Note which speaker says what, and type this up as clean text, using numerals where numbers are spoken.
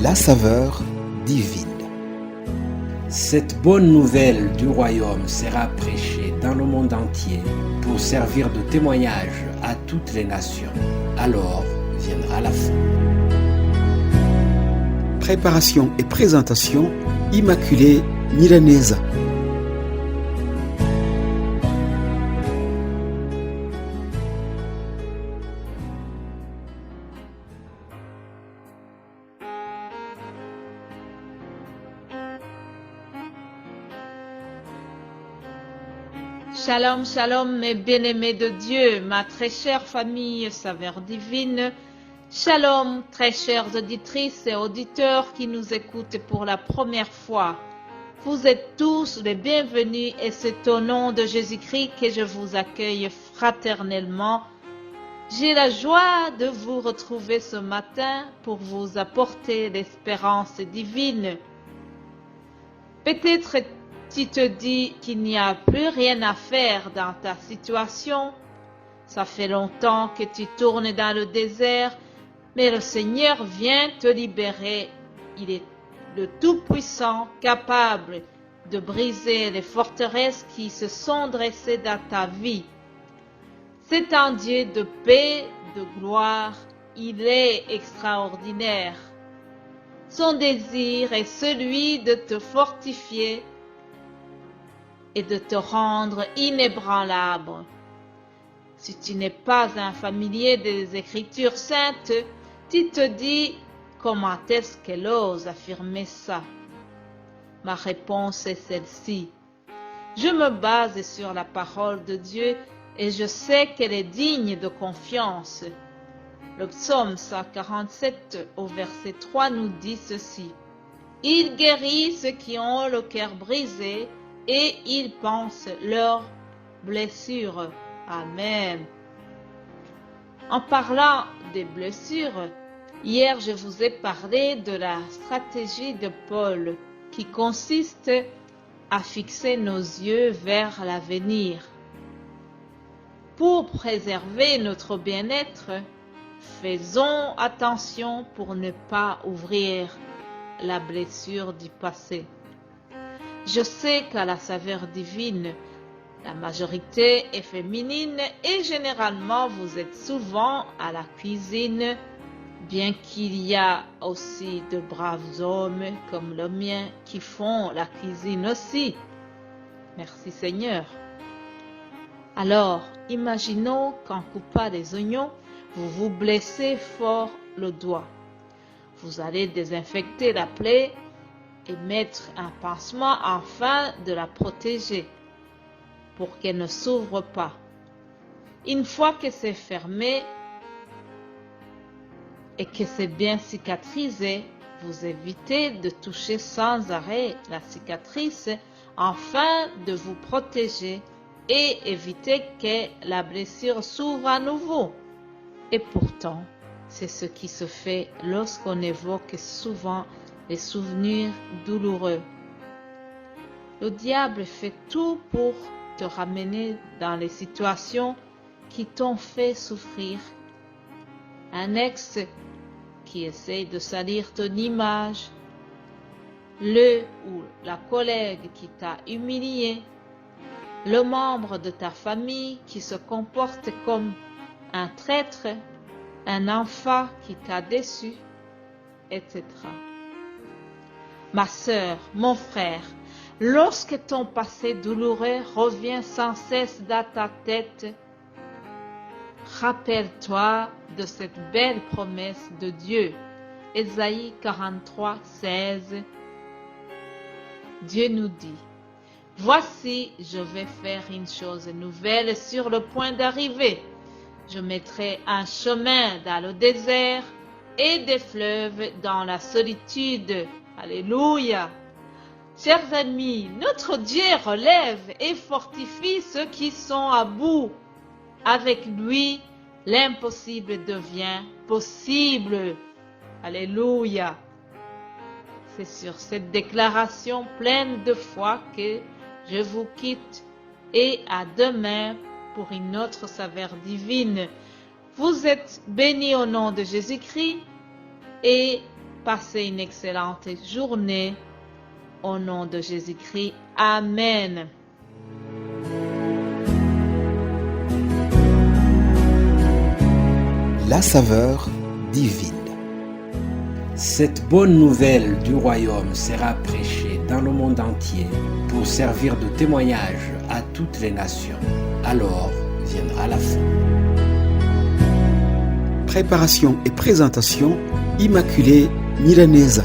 Speaker 1: la saveur divine.
Speaker 2: Cette bonne nouvelle du royaume sera prêchée dans le monde entier pour servir de témoignage à toutes les nations. Alors viendra la fin.
Speaker 1: Préparation et présentation, Immaculée Milanesa.
Speaker 3: Shalom, shalom, mes bien-aimés de Dieu, ma très chère famille Saveur Divine. Shalom, très chères auditrices et auditeurs qui nous écoutent pour la première fois. Vous êtes tous les bienvenus et c'est au nom de Jésus-Christ que je vous accueille fraternellement. J'ai la joie de vous retrouver ce matin pour vous apporter l'espérance divine. Peut-être tu te dis qu'il n'y a plus rien à faire dans ta situation. Ça fait longtemps que tu tournes dans le désert, mais le Seigneur vient te libérer. Il est le Tout-Puissant, capable de briser les forteresses qui se sont dressées dans ta vie. C'est un Dieu de paix, de gloire. Il est extraordinaire. Son désir est celui de te fortifier et de te rendre inébranlable. Si tu n'es pas un familier des Écritures saintes, tu te dis comment est-ce qu'elle ose affirmer ça? Ma réponse est celle-ci. Je me base sur la parole de Dieu et je sais qu'elle est digne de confiance. Le psaume 147 au verset 3 nous dit ceci. Il guérit ceux qui ont le cœur brisé et ils pensent leurs blessures. Amen. En parlant des blessures, hier je vous ai parlé de la stratégie de Paul qui consiste à fixer nos yeux vers l'avenir. Pour préserver notre bien-être, faisons attention pour ne pas ouvrir la blessure du passé. Je sais qu'à la saveur divine, la majorité est féminine et généralement vous êtes souvent à la cuisine, bien qu'il y a aussi de braves hommes comme le mien qui font la cuisine aussi. Merci Seigneur. Alors, imaginons qu'en coupant les oignons, vous vous blessez fort le doigt. Vous allez désinfecter la plaie et mettre un pansement afin de la protéger pour qu'elle ne s'ouvre pas. Une fois que c'est fermé et que c'est bien cicatrisé, vous évitez de toucher sans arrêt la cicatrice afin de vous protéger et éviter que la blessure s'ouvre à nouveau. Et pourtant, c'est ce qui se fait lorsqu'on évoque souvent les souvenirs douloureux. Le diable fait tout pour te ramener dans les situations qui t'ont fait souffrir. Un ex qui essaie de salir ton image, le ou la collègue qui t'a humilié, le membre de ta famille qui se comporte comme un traître, un enfant qui t'a déçu, etc. Ma sœur, mon frère, lorsque ton passé douloureux revient sans cesse dans ta tête, rappelle-toi de cette belle promesse de Dieu. Ésaïe 43, 16. Dieu nous dit, « Voici, je vais faire une chose nouvelle sur le point d'arriver. Je mettrai un chemin dans le désert et des fleuves dans la solitude. » Alléluia! Chers amis, notre Dieu relève et fortifie ceux qui sont à bout. Avec lui, l'impossible devient possible. Alléluia! C'est sur cette déclaration pleine de foi que je vous quitte et à demain pour une autre saveur divine. Vous êtes bénis au nom de Jésus-Christ et Passez une excellente journée. Au nom de Jésus-Christ. Amen.
Speaker 1: La saveur divine.
Speaker 2: Cette bonne nouvelle du royaume sera prêchée dans le monde entier pour servir de témoignage à toutes les nations. Alors viendra la fin.
Speaker 1: Préparation et présentation, Immaculée Milanesa.